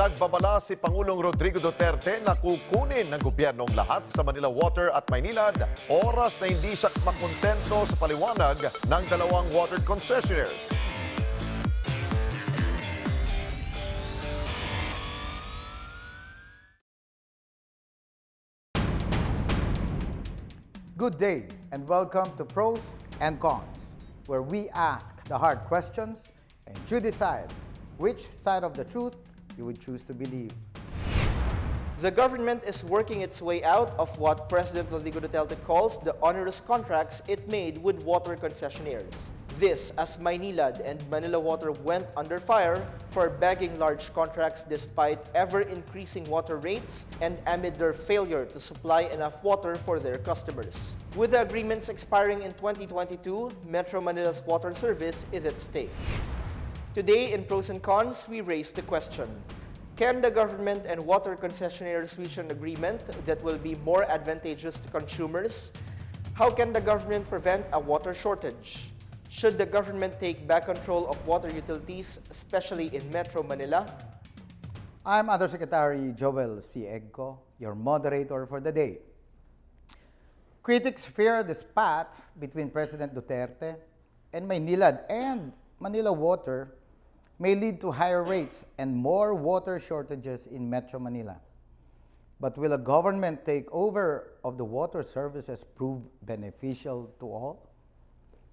Nagbabala si Pangulong Rodrigo Duterte na kukunin ng gobyerno ang lahat sa Manila Water at Maynilad. Oras na hindi siya makontento sa paliwanag ng dalawang water concessionaires. Good day and welcome to Pros and Cons, where we ask the hard questions and you decide which side of the truth you would choose to believe. The government is working its way out of what President Rodrigo Duterte calls the onerous contracts it made with water concessionaires. This as Maynilad and Manila Water went under fire for bagging large contracts despite ever-increasing water rates and amid their failure to supply enough water for their customers. With the agreements expiring in 2022, Metro Manila's water service is at stake. Today in Pros and Cons, we raise the question: can the government and water concessionaires reach an agreement that will be more advantageous to consumers? How can the government prevent a water shortage? Should the government take back control of water utilities, especially in Metro Manila? I'm Undersecretary Joel Sy Egco, your moderator for the day. Critics fear the spat between President Duterte and Maynilad and Manila Water may lead to higher rates and more water shortages in Metro Manila. But will a government takeover of the water services prove beneficial to all?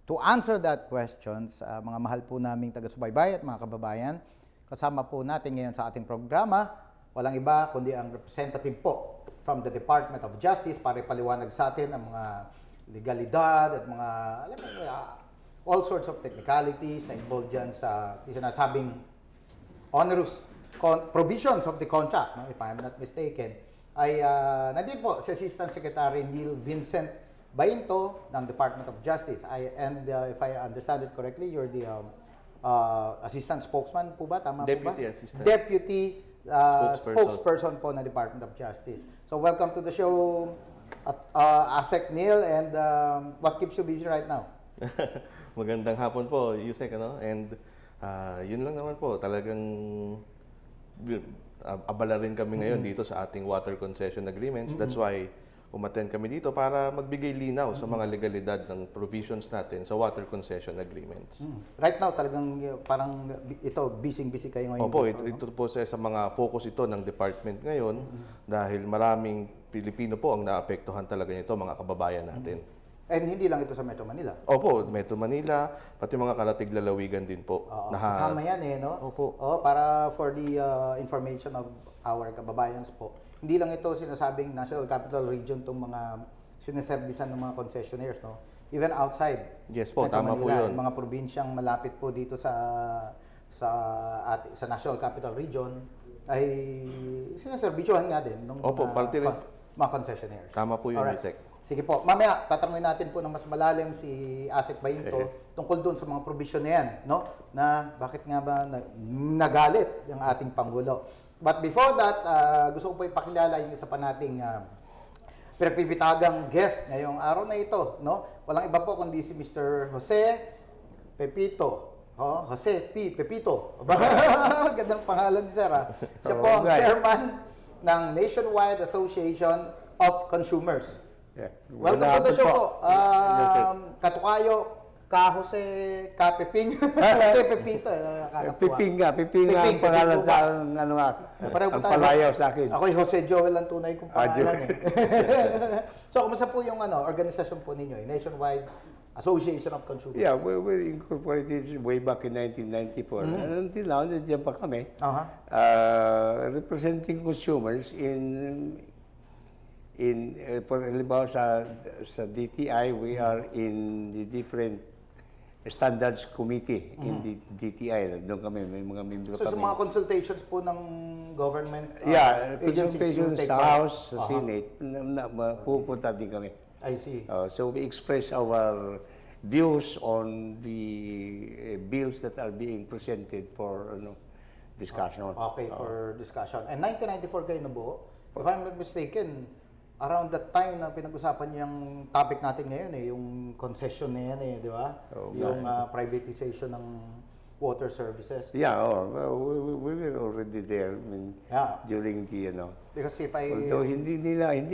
To answer that questions, mga mahal po naming taga-subaybay at mga kababayan, kasama po natin ngayon sa ating programa, walang iba kundi ang representative po from the Department of Justice para ipaliwanag sa atin ang mga legalidad at mga all sorts of technicalities na involved dyan sa sinasabing onerous provisions of the contract, no, if I'm not mistaken, ay nandito po si Assistant Secretary Neal Vincent Bainto ng Department of Justice. If I understand it correctly, you're the assistant spokesman po ba? Tama Deputy po ba? Assistant. Deputy spokesperson po ng Department of Justice. So welcome to the show, Asec, Neal, and what keeps you busy right now? Magandang hapon po, Usec, ano? And yun lang naman po, talagang abala rin kami ngayon dito sa ating water concession agreements. That's why umattend kami dito para magbigay linaw sa mga legalidad ng provisions natin sa water concession agreements. Right now, talagang parang ito, busy kayo ngayon. Opo, ito po sa mga focus ito ng department ngayon dahil maraming Pilipino po ang naapektuhan talaga nito, mga kababayan natin. And hindi lang ito sa Metro Manila. Opo, Metro Manila, pati mga karatig lalawigan din po. Kasama yan no? Opo. Para for the information of our kababayans po. Hindi lang ito sinasabing National Capital Region itong mga sinaservisan ng mga concessionaires, no? Even outside. Yes po, Metro tama Manila, po yun. yung mga probinsyang malapit po dito sa National Capital Region ay sinaservisyohan nga din ng mga concessionaires. Tama po yun, Alright. Usec. Sige po, mamaya tatanungin natin po ng mas malalim si Asec Bainto tungkol doon sa mga provision na yan, no? Na bakit nga ba nagalit yung ating Pangulo. But before that, gusto ko po ipakilala yung isa pa nating pinagpipitagang guest ngayong araw na ito, no? Walang iba po kundi si Mr. Jose Pepito. Jose P. Pepito. Gandang pangalan ni Sir. Siya po ang chairman ng Nationwide Association of Consumers. Yeah. Welcome to the show po. Katukayo, Jose Peping. Jose Pepito. Piping ang pangalan sa ang palayaw sa akin. Ako'y Jose Joel ang tunay kong pangalan. So, kumusta po yung organisasyon po ninyo, Nationwide Association of Consumers? Yeah, we incorporated way back in 1994. And until now, nandiyan pa kami. Representing consumers for halimbawa sa DTI, we are in the different standards committee in the DTI. Doon kami, may mga membro kami. So, sa mga consultations po ng government consultations sa House, sa Senate, pupunta din kami. I see. So, we express our views on the bills that are being presented for discussion. Okay, for discussion. And 1994 kayo nabuo? If I'm not mistaken, around that time na pinag-usapan yung topic natin ngayon yung concession na yan di ba? Yung privatization ng water services. Yeah, well, we were already there, I mean, Yeah. during the, Because if I... although hindi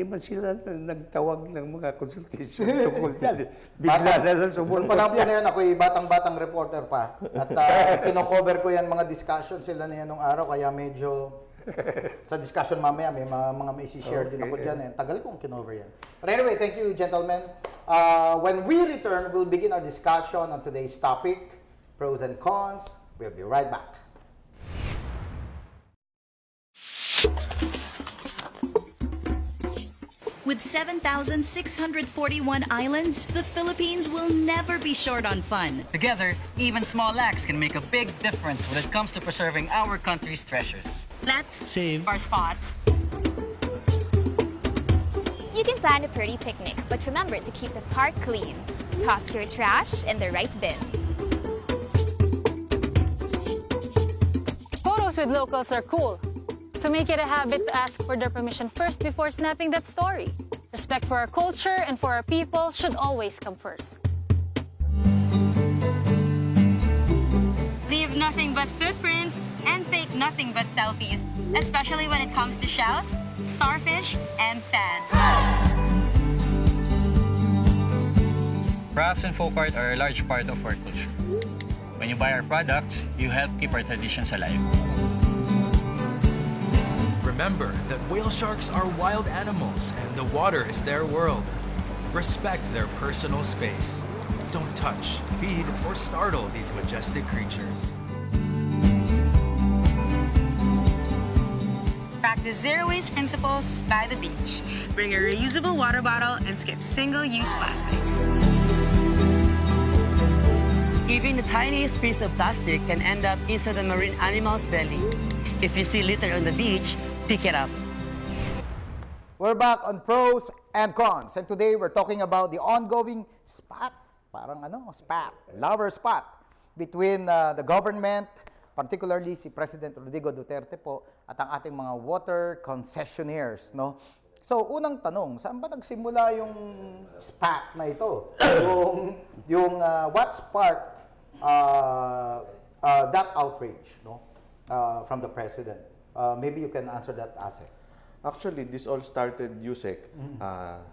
man sila nagtawag ng mga consultation tungkol dyan. Bigla na lang Nung sumunod panahon yan. na yan, ako'y batang-batang reporter pa. At kino-cover ko yan, mga discussion sila na yan nung araw, kaya medyo... Sa discussion mamaya, may mga may share din ako dyan. Tagal kong kinover yan. But anyway, thank you, gentlemen. When we return, we'll begin our discussion on today's topic, pros and cons. We'll be right back. With 7,641 islands, the Philippines will never be short on fun. Together, even small acts can make a big difference when it comes to preserving our country's treasures. Let's Save our spots. You can plan a pretty picnic, but remember to keep the park clean. Toss your trash in the right bin. Photos with locals are cool, so make it a habit to ask for their permission first before snapping that story. Respect for our culture and for our people should always come first. Leave nothing but footprints and take nothing but selfies, especially when it comes to shells, starfish, and sand. Crafts and folk art are a large part of our culture. When you buy our products, you help keep our traditions alive. Remember that whale sharks are wild animals and the water is their world. Respect their personal space. Don't touch, feed, or startle these majestic creatures. Practice zero-waste principles by the beach. Bring a reusable water bottle and skip single-use plastics. Even the tiniest piece of plastic can end up inside the marine animal's belly. If you see litter on the beach, pick it up. We're back on pros and cons. And today we're talking about the ongoing spat, lover spat between the government, particularly si President Rodrigo Duterte po, at ang ating mga water concessionaires, no? So, unang tanong, saan ba nagsimula yung spat na ito? What sparked that outrage, no? From the President? Maybe you can answer that, Asec. Actually, this all started, Usec,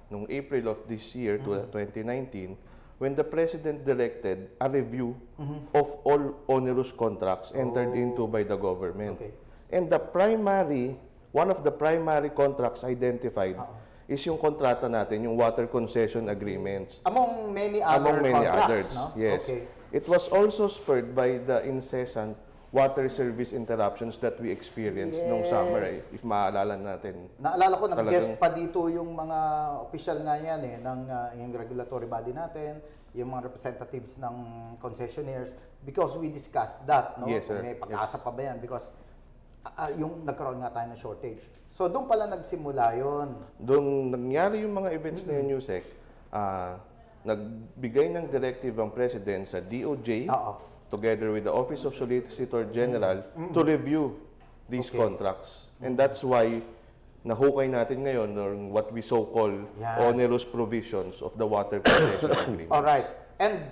noong April of this year, 2019, when the President directed a review of all onerous contracts entered into by the government. Okay. And one of the primary contracts identified is yung kontrata natin, yung water concession agreements. Among many other contracts, no? Yes. Okay. It was also spurred by the incessant water service interruptions that we experienced nung summer, if maaalala natin. Naalala ko, nag-guest pa dito yung mga official nga yan ng yung regulatory body natin, yung mga representatives ng concessionaires, because we discussed that, no? Yes, sir. May pag-asa pa ba yan? Because yung nagkaroon nga tayo ng shortage. So, doon pala nagsimula yun. Doon nangyari yung mga events na yun, Usec, nagbigay ng directive ang President sa DOJ, together with the Office of Solicitor General, to review these contracts. And that's why nahukay natin ngayon ng what we so-call onerous provisions of the water concession agreement. Alright. And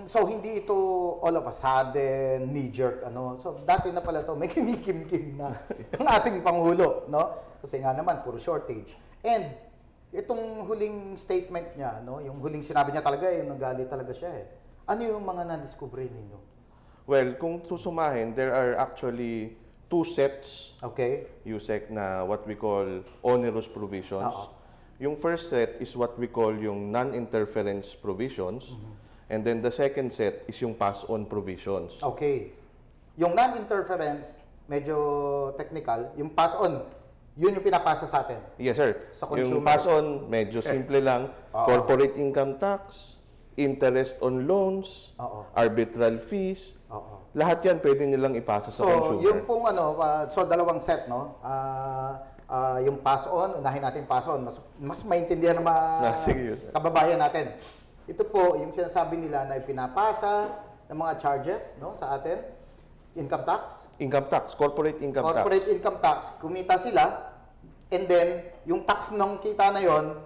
so hindi ito all of a sudden, knee-jerk, So, dati na pala ito, may kinikim-kim na ang ating Pangulo, no? Kasi nga naman, puro shortage. And itong huling statement niya, no? Yung huling sinabi niya talaga, yung nagalit talaga siya Ano yung mga na-discover ninyo? Well, kung susumahin, there are actually two sets, Usec, na what we call onerous provisions. Yung first set is what we call yung non-interference provisions. And then the second set is yung pass-on provisions. Okay. Yung non-interference, medyo technical. Yung pass-on, yun yung pinapasa sa atin. Yes, sir. Sa consumer. Yung pass-on, medyo simple lang. Corporate income tax, interest on loans, arbitral fees. Lahat yan pwede nilang ipasa sa consumer. So, yung pong dalawang set, no? Yung pass-on, unahin natin pass-on. Mas maintindihan ng mga kababayan natin. Ito po, yung sinasabi nila na ipinapasa ng mga charges, no, sa atin. Income tax. Income tax, corporate income tax. Corporate income tax, kumita sila, and then, yung tax ng kita na yon,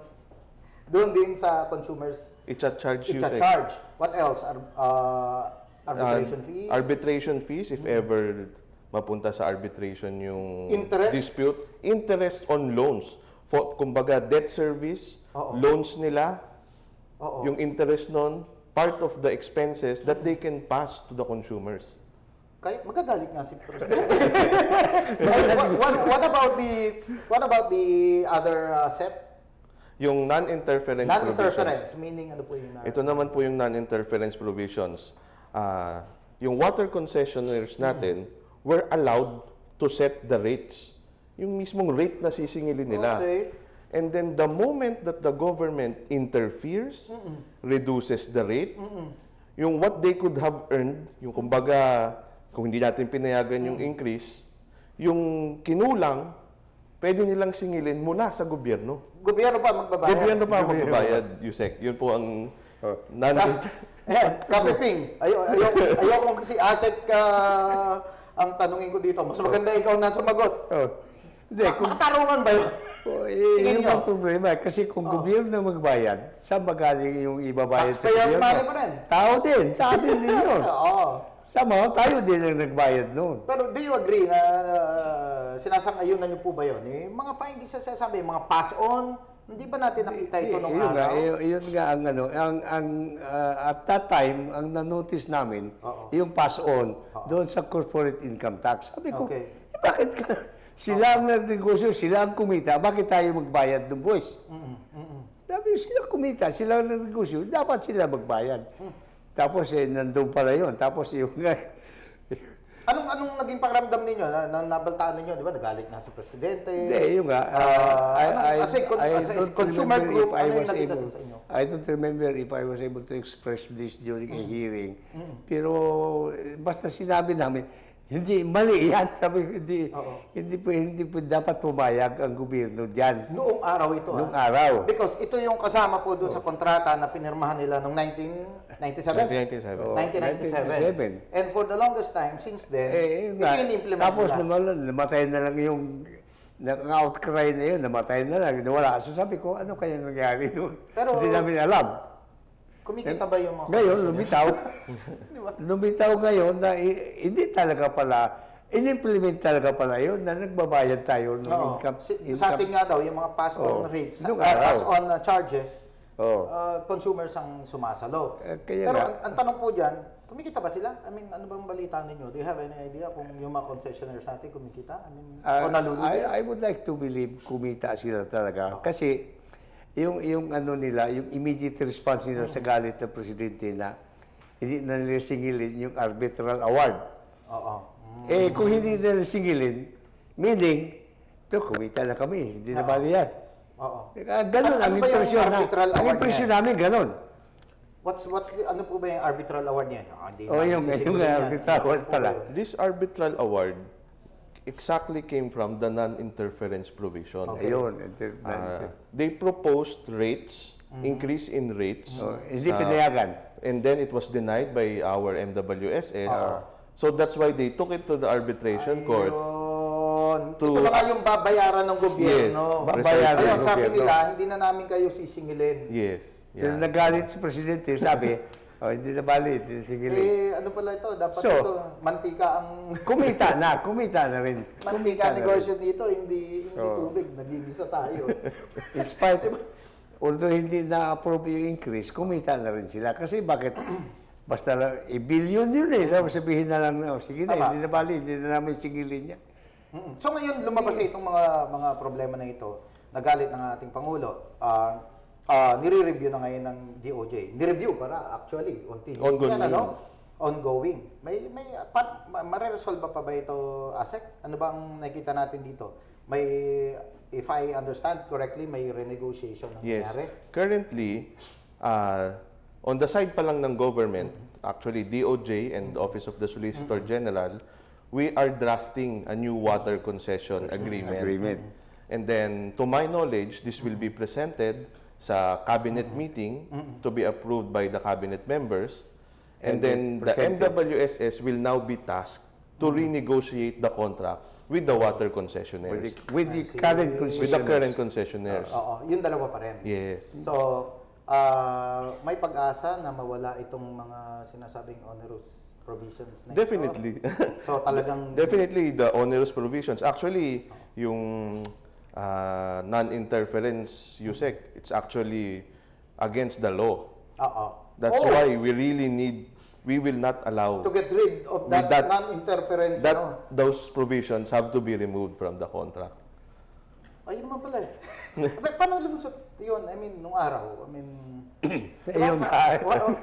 doon din sa consumers, It's a charge. What else? Arbitration fees? Arbitration fees, if ever mapunta sa arbitration yung Interest? dispute. Interest on loans. Kumbaga, debt service, loans nila, yung interest nun, part of the expenses that they can pass to the consumers. Kaya magagalit nga si President. what about the other set? Yung non-interference Non-interference, provisions. meaning ano po yung... Ito naman po yung non-interference provisions. Yung water concessionaires natin were allowed to set the rates. Yung mismong rate na sisingilin nila. Okay. And then the moment that the government interferes, reduces the rate, yung what they could have earned, yung kumbaga, kung hindi natin pinayagan yung increase, yung kinulang, pwede nilang singilin mula sa gobyerno. Gobyerno pa magbabayad? Gobyerno pa magbabayad, Usec. Yun po ang Kapiping, ayoko kasi Asec ang tanungin ko dito. Mas maganda ikaw na sumagot. Hindi, Makatarungan ba yun? Yun ang problema. Kasi kung gobyerno magbayad, saan ba galing yung ibabayad sa Taxpayers gobyerno? money pa rin. Tao din. Sa atin din yun. Sama, tayo din ang nagbayad noon. Pero do you agree na sinasang-ayunan niyo po ba yun? Mga findings na sinasabi, mga pass-on, hindi ba natin nakita ito nung araw? Yun nga ang at that time, ang na-notice namin, yung pass-on doon sa corporate income tax. Sabi ko, bakit sila ang nagnegosyo, sila ang kumita, bakit tayo magbayad ng boys? Sabi ko, sila kumita, sila ang nagnegosyo, dapat sila magbayad. Tapos nandun pala yun. Tapos yung Anong naging pakiramdam ninyo? Nabaltaan ninyo, di ba? Nagalit nga sa presidente. Hindi, yung nga. As a consumer group, ano yung nakita sa inyo? I don't remember if I was able to express this during a hearing. Pero basta sinabi namin, hindi, mali yan. Sabi, hindi po dapat pumayag ang gobyerno dyan. Noong araw ito. Noong araw. Because ito yung kasama po doon sa kontrata na pinirmahan nila noong 1997. And for the longest time, since then, ito yung implement tapos nila. namatay na lang yung outcry na yun, namatay na lang, nawala. So sabi ko, ano kaya nangyari noon? Hindi namin alam. Kumikita ba yung mga... Ngayon, lumitaw. Lumitaw ngayon na hindi talaga pala, in-implement talaga pala yun na nagbabayad tayo ng income. Sa atin nga daw, yung mga pass-on rates, pass-on charges, consumers ang sumasalo. Pero ang tanong po dyan, kumikita ba sila? I mean, ano bang balita ninyo? Do you have any idea kung yung mga concessionaires natin kumikita? I mean, o nalulugi? I would like to believe kumita sila talaga. Kasi yung ano nila, yung immediate response nila sa galit ng presidente na hindi na nila singilin yung arbitral award. Kung hindi nila singilin, meaning, kumita na kami, hindi na bali yan. Ganon ang impresyon na. Ang impresyon namin, ganon. Ano po ba yung arbitral award niya? Yung arbitral award pala. This arbitral award exactly came from the non-interference provision. They proposed rates, increase in rates. Hindi pinayagan. And then it was denied by our MWSS. So that's why they took it to the arbitration court. Ito ba yung babayaran ng gobyerno? Babayaran ng sabi gobyerno. nila, hindi na namin kayo sisingilin. Yes. Pero nagalit si presidente, sabi, hindi na bali, hindi na singilin. Ano pala ito? Dapat ito, mantika ang... kumita na rin. Mantika negosyo dito, hindi tubig. Nagigisa tayo. In spite, although hindi na-approve yung increase, kumita na rin sila. Kasi bakit? Basta lang, billion yun eh. Sabihin na lang, sige na, hindi na bali, hindi na namin singilin niya. So ngayon, lumabas itong mga problema na ito. Nagalit ng ating Pangulo. Nire-review na ngayon ng DOJ. Nire-review para actually ongoing. Mare-resolve pa ba ito, Asec? Ano bang nakita natin dito? If I understand correctly, may renegotiation na nangyari? Currently, on the side pa lang ng government, actually DOJ and Office of the Solicitor General, we are drafting a new water concession agreement. And then, to my knowledge, this will be presented sa cabinet meeting to be approved by the cabinet members. And then the MWSS will now be tasked to renegotiate the contract with the water concessionaires. With the current concessionaires. With the current concessionaires. Yung dalawa pa rin. Yes. So, may pag-asa na mawala itong mga sinasabing onerous provisions na ito. Definitely. So talagang... Definitely the onerous provisions. Actually, yung non-interference Usec, it's actually against the law. That's why we will not allow... To get rid of that, non-interference. Those provisions have to be removed from the contract. Ayun naman pala eh. Paano lumusot yun? I mean, nung araw? I mean...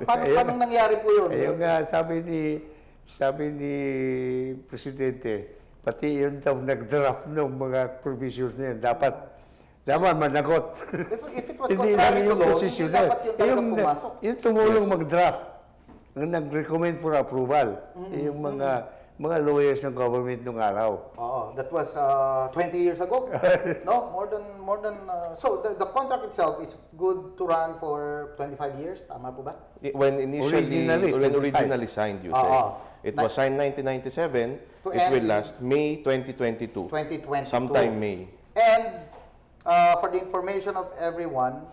paano nangyari po yun? Yung sabi ni Presidente, pati yun daw nag-draft ng mga provisions na yun. Dapat managot. If it was Hindi lang contrary to yung law, posisyon hindi dapat yun talaga pumasok. Yung tumulong mag-draft, nag-recommend for approval, yung mga lawyers ng government nung araw. That was 20 years ago. No, more than so the contract itself is good to run for 25 years, tama po ba? When originally signed, you say. It was signed 1997. It will last May 2022. Sometime May. And for the information of everyone,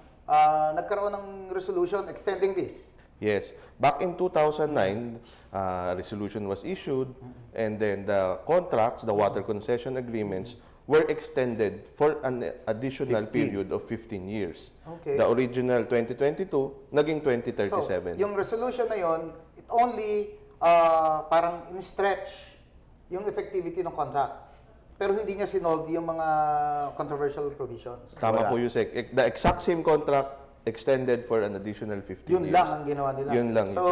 nagkaroon ng resolution extending this. Yes. Back in 2009, a resolution was issued, and then the contracts, the water concession agreements, were extended for an additional period of 15 years. Okay. The original 2022, naging 2037. So, yung resolution na yon, it only parang in-stretch yung effectivity ng contract. Pero hindi niya sinolve yung mga controversial provisions. Tama po, Usec. The exact same contract extended for an additional 15 yun years. Lang ang ginawa nila. Yun lang. So,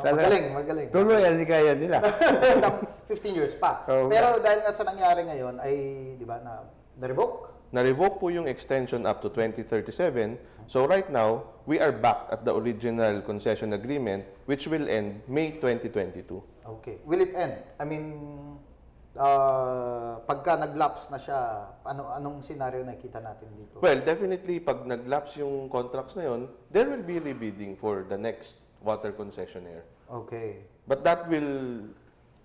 magaling. Tuloy ang kaya nila. 15 years pa. Pero dahil nga sa nangyari ngayon ay, di ba, na-revoke? Na-revoke po yung extension up to 2037. So right now, we are back at the original concession agreement, which will end May 2022. Okay. Will it end? I mean, pagka nag-lapse na siya, anong scenario nakita natin dito? Well, definitely, pag nag-lapse yung contracts na yun, there will be rebidding for the next water concessionaire. Okay. But that will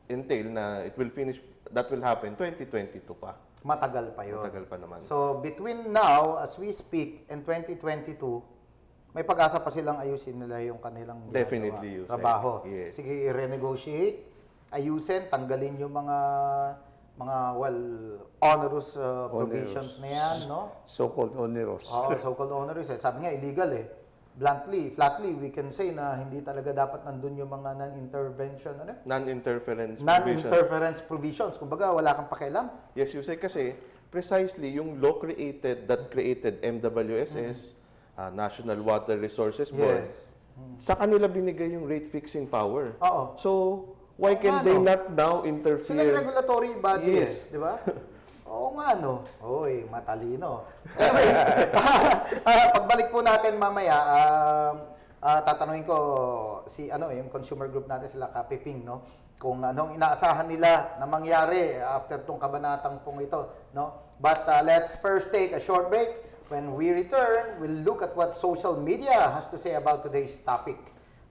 entail na it will finish, that will happen 2022 pa. Matagal pa yun. Matagal pa naman. So, between now, as we speak, and 2022, may pag-asa pa silang ayusin nila yung kanilang Definitely, trabaho. Yes. Sige, i-renegotiate, ayusin, tanggalin yung mga onerous provisions na yan, no? So-called onerous. So-called onerous. Sabi nga, illegal eh. Flatly, we can say na hindi talaga dapat nandun yung mga non-interference provisions. Kumbaga, wala kang pakialam. Yes, you say kasi precisely yung law that created MWSS, National Water Resources Board, sa kanila binigay yung rate fixing power. So, why can they not now interfere? Sila yung regulatory body, yes. Di ba? Oo nga, no? Oy, matalino. Anyway, pagbalik po natin mamaya, tatanungin ko yung consumer group natin, sila Kapiping, no? Kung anong inaasahan nila na mangyari after tong kabanatang pong ito, no? But let's first take a short break. When we return, we'll look at what social media has to say about today's topic.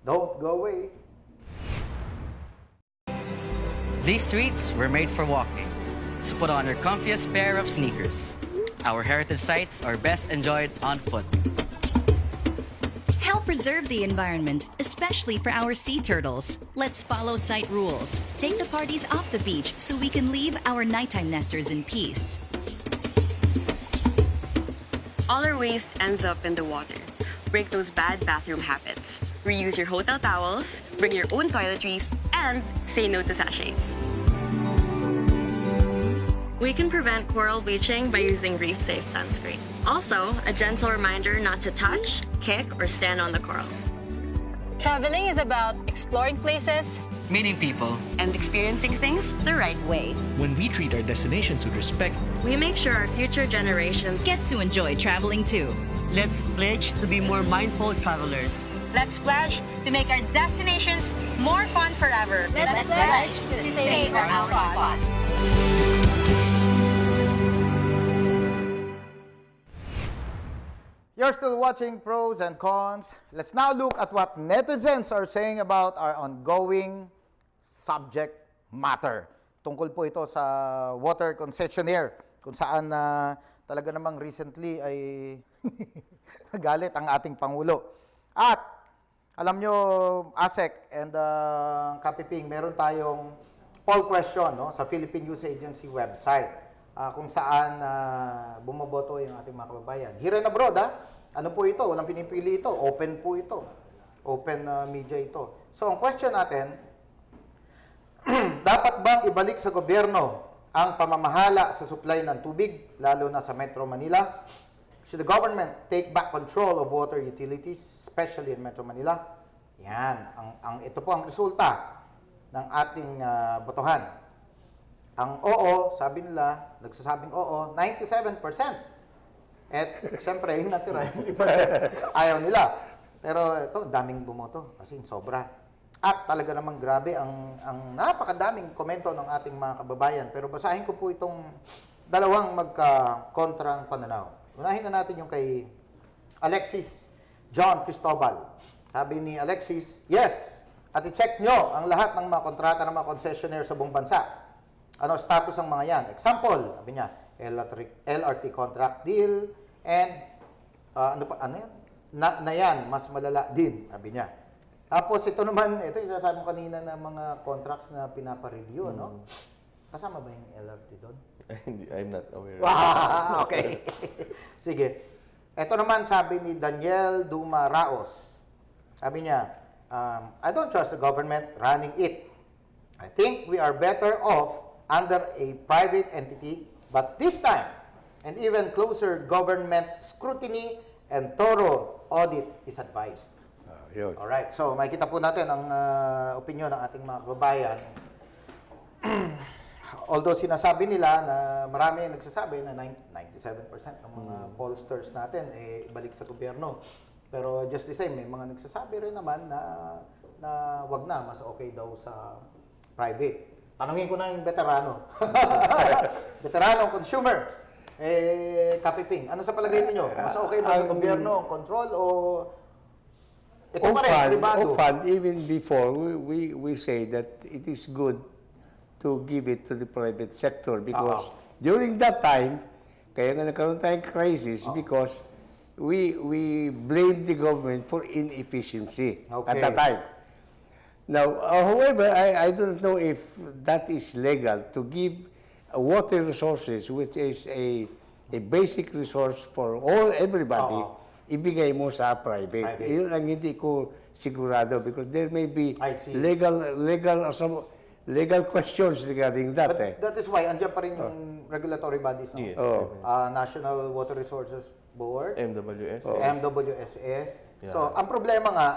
Don't go away. These streets were made for walking. So put on your comfiest pair of sneakers. Our heritage sites are best enjoyed on foot. Help preserve the environment, especially for our sea turtles. Let's follow site rules. Take the parties off the beach so we can leave our nighttime nesters in peace. All our waste ends up in the water. Break those bad bathroom habits. Reuse your hotel towels, bring your own toiletries, and say no to sachets. We can prevent coral bleaching by using reef-safe sunscreen. Also, a gentle reminder not to touch, kick, or stand on the corals. Traveling is about exploring places, Meeting people, And experiencing things the right way. When we treat our destinations with respect, We make sure our future generations Get to enjoy traveling too. let's pledge to be more mindful travelers. Let's pledge to make our destinations more fun forever. Let's pledge to save our spots. You're still watching Pros and Cons. Let's now look at what netizens are saying about our ongoing subject matter. Tungkol po ito sa water concessionaire, kung saan talaga namang recently ay nagalit ang ating Pangulo. At Alam nyo, Asec and Kapiping, meron tayong poll question no, sa Philippine News Agency website kung saan bumoboto yung ating mga kababayan. Here and abroad, ano po ito? Walang pinipili ito. Open po ito. Open media ito. So, ang question natin, dapat bang ibalik sa gobyerno ang pamamahala sa supply ng tubig, lalo na sa Metro Manila? Should the government take back control of water utilities, especially in Metro Manila? Yan. Ito po ang resulta ng ating botohan. Ang oo, sabi nila, nagsasabing oo, 97%. At siyempre, yung natira, 50%. Ayaw nila. Pero ito, daming bumoto. Kasi sobra. At talaga namang grabe ang napakadaming komento ng ating mga kababayan. Pero basahin ko po itong dalawang magka-kontrang pananaw. Unahin na natin yung kay Alexis John Cristobal. Sabi ni Alexis, yes, at i-check nyo ang lahat ng mga kontrata ng mga concessionaire sa buong bansa. Ano status ng mga yan? Example, sabi niya, LRT contract deal, and ano yan? Na yan, mas malala din, sabi niya. Tapos ito naman, ito yung sasabi mo kanina na mga contracts na pinapa-review, no? Kasama ba yung LRT doon? I'm not aware. Wow, okay. Sige. Ito naman sabi ni Daniel Duma Raos. Sabi niya, I don't trust the government running it. I think we are better off under a private entity, but this time, and even closer government scrutiny and thorough audit is advised. Yun. Alright, so makikita po natin ang opinion ng ating mga kababayan. Although sinasabi nila na marami nagsasabi na 97% ng mga pollsters natin balik sa gobyerno. Pero just the same, may mga nagsasabi rin naman na wag na, mas okay daw sa private. Tanungin ko na yung veterano. Veterano, consumer. Kapiping, ano sa palagay niyo? Mas okay ba sa gobyerno ang control o ito pa rin, privado? Even before, we say that it is good to give it to the private sector because during that time, kaya nga nagkaroon tayong crisis because we blame the government for inefficiency at that time. Now, however, I don't know if that is legal to give water resources, which is a basic resource for everybody, ibigay mo sa private. Yun ang hindi ko sigurado because there may be legal questions regarding that. But that is why, andyan pa rin yung regulatory bodies. No? Yes. National Water Resources Board. MWS. MWSS. Yeah. So, ang problema nga,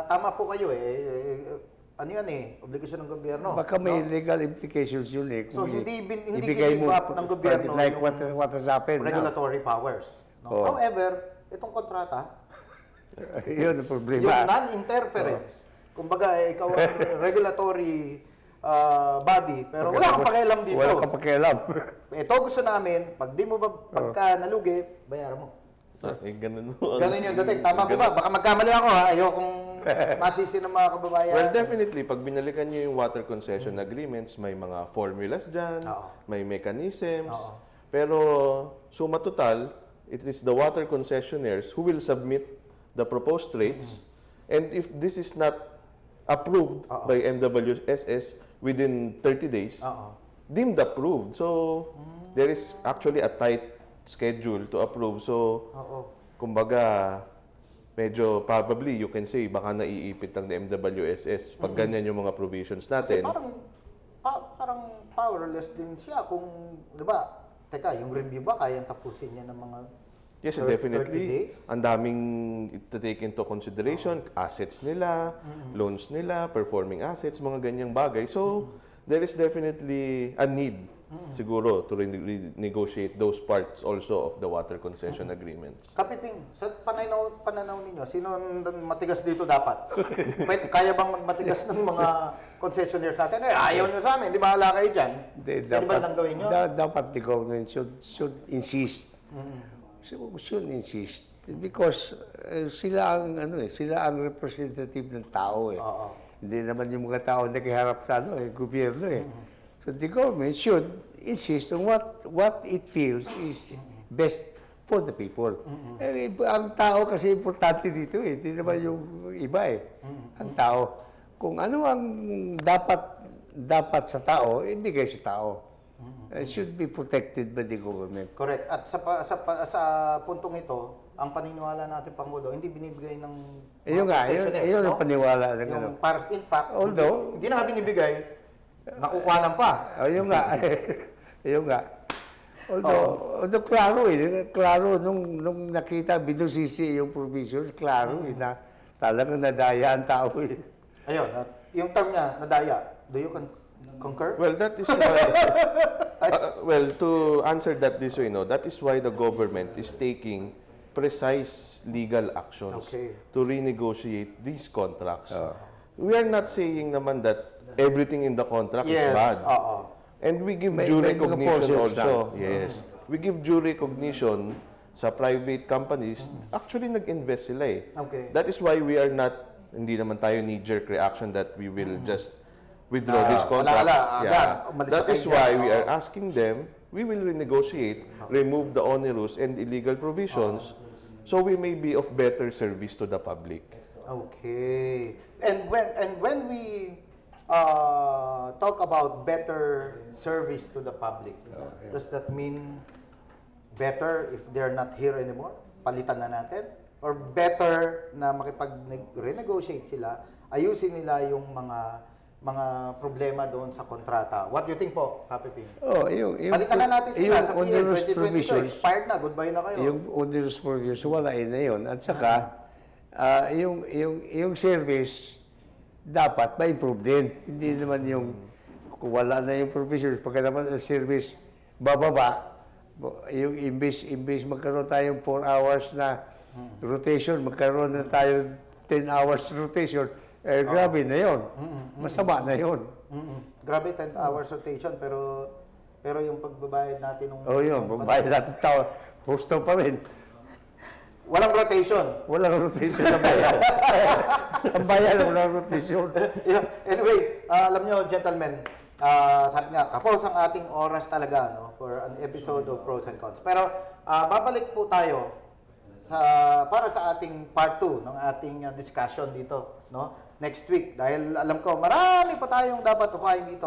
tama po kayo ano yan obligasyon ng gobyerno. Baka may legal implications yun So, hindi ibigay give up ng gobyerno like what has happened regulatory powers. No? However, itong kontrata, yun ang problema. yung non-interference, kumbaga ikaw ang regulatory body, pero wala kang pakialam dito. Wala kang pakialam. Ito gusto namin, pagka nalugi, bayaran mo. Ganun. Ganun yung dating. Tama po ba? Baka magkamali ako ayokong masisi ng mga kababayan. Well, definitely, pag binalikan nyo yung water concession agreements, may mga formulas dyan, may mechanisms. Pero, suma total, it is the water concessionaires who will submit the proposed rates. And if this is not approved by MWSS within 30 days, deemed approved. So, there is actually a tight schedule to approve. So, kumbaga, medyo probably you can say baka naiipit ng MWSS pag ganyan yung mga provisions natin. Kasi parang powerless din siya kung, di ba, teka, yung review ba kayang tapusin niya ng mga Yes, 30 definitely. days? Ang daming to take into consideration, assets nila, loans nila, performing assets, mga ganyang bagay. So, there is definitely a need siguro to renegotiate those parts also of the water concession agreements. Kapiping, sa pananaw ninyo, sino matigas dito dapat? Kaya bang magmatigas ng mga concessionaires natin? Ayaw nyo sa amin, di ba hala kayo dyan? Pwede ba lang gawin nyo? Dapat the government should insist. Should insist. Because sila ang representative ng tao Hindi naman yung mga tao nakiharap sa gobyerno So the government should insist on what it feels is best for the people. Eh, ang tao kasi importante dito eh. Hindi naman yung iba eh. Ang tao. Kung ano ang dapat sa tao, ibigay sa tao. It should be protected by the government. Correct. At sa puntong ito, ang paniniwala natin, Pangulo, hindi binibigay ng Ayun nga, ayun ang paniwala. Yung para, in fact, Although, hindi na nga binibigay, nakukuha pa. Ayun nga. Ayun nga. Although klaro nung nakita, binusisi yung provisions, klaro na talagang nadaya ang tao eh. Ayun, yung term niya, nadaya, do you concur? Well, that is why, well, to answer that this way, that is why the government is taking precise legal actions to renegotiate these contracts. We are not saying naman that everything in the contract is bad. And we give due recognition also. Yes. We give due recognition sa private companies. Actually, nag-invest sila eh. That is why we are not, hindi naman tayo knee-jerk reaction that we will just withdraw these contracts. That is why we are asking them, we will renegotiate, remove the onerous and illegal provisions, so we may be of better service to the public. Okay. And when we talk about better service to the public, does that mean better if they're not here anymore? Palitan na natin? Or better na makipag-renegotiate sila, ayusin nila yung mga problema doon sa kontrata? What do you think po, Pepito? Palitan na natin sila sa PA 2022. Expired na, goodbye na kayo. Yung onerous provisions, walain na yun. At saka, yung service, dapat ma-improve din. Hindi naman yung kung wala na yung provisions, pagka naman ang service bababa, yung imbis magkaroon tayong 4 hours na rotation, magkaroon na tayo 10 hours rotation, grabe na yun. Masama na yun. Grabe, 10 hours rotation, pero yung pagbabayad natin ng... yun, pagbabayad natin tao, husto pa rin. Walang rotation. Walang rotation na bayan. Ang bayan, walang rotation. Anyway, alam nyo, gentlemen, sabi nga, kapos ang ating oras talaga for an episode of Pros and Cons. Pero babalik po tayo para sa ating part 2 ng ating discussion dito next week. Dahil alam ko, marami pa tayong dapat tukayin dito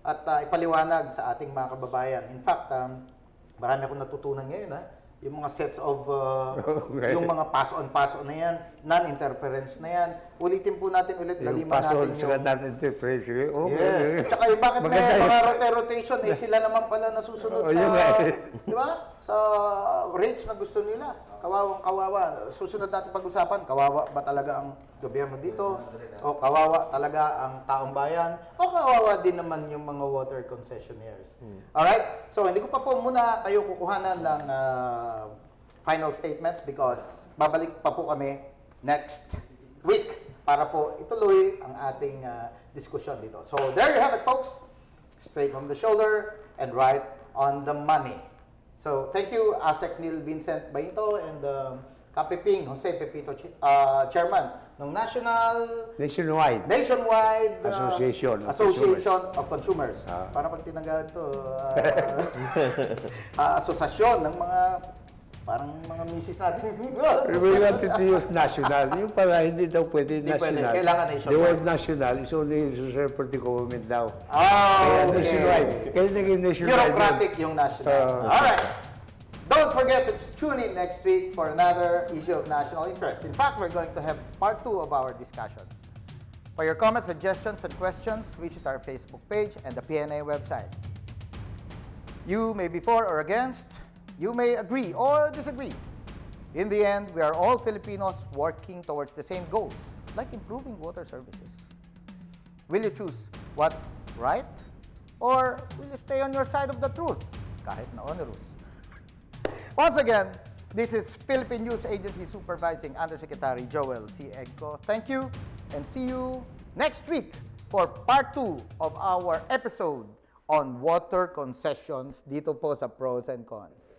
at ipaliwanag sa ating mga kababayan. In fact, marami akong natutunan ngayon. Yung mga sets of, yung mga pass-on na yan, non-interference na yan. Ulitin po natin ulit, laliman natin yung... non-interference. Yes. Tsaka yung bakit may mga rotation, sila naman pala nasusunod di ba? Sa rates na gusto nila. Kawawa. Susunod natin pag-usapan, kawawa ba talaga ang gobyerno dito? O kawawa talaga ang taong bayan? O kawawa din naman yung mga water concessionaires? Alright? So, hindi ko pa po muna kayo kukuhanan ng final statements because babalik pa po kami next week para po ituloy ang ating diskusyon dito. So, there you have it, folks. Straight from the shoulder and right on the money. So, thank you, Asec Neal Vincent Bainto and Kapiping Jose Pepito, Chairman ng Nationwide Association of Consumers. Para pag tinanggalan to, asosasyon ng mga parang mga misis natin. We wanted to use national. Yung pala, hindi daw pwede national. Kailangan nationwide. The word national is only reserved for the government daw. Kaya nationwide. Kaya naging nationwide. Bureaucratic yung national. Alright. Don't forget to tune in next week for another issue of national interest. In fact, we're going to have part 2 of our discussions. For your comments, suggestions, and questions, visit our Facebook page and the PNA website. You may be for or against. You may agree or disagree. In the end, we are all Filipinos working towards the same goals, like improving water services. Will you choose what's right? Or will you stay on your side of the truth, kahit na onerous? Once again, this is Philippine News Agency Supervising Undersecretary Joel Sy Egco. Thank you and see you next week for part 2 of our episode on water concessions dito po sa Pros and Cons.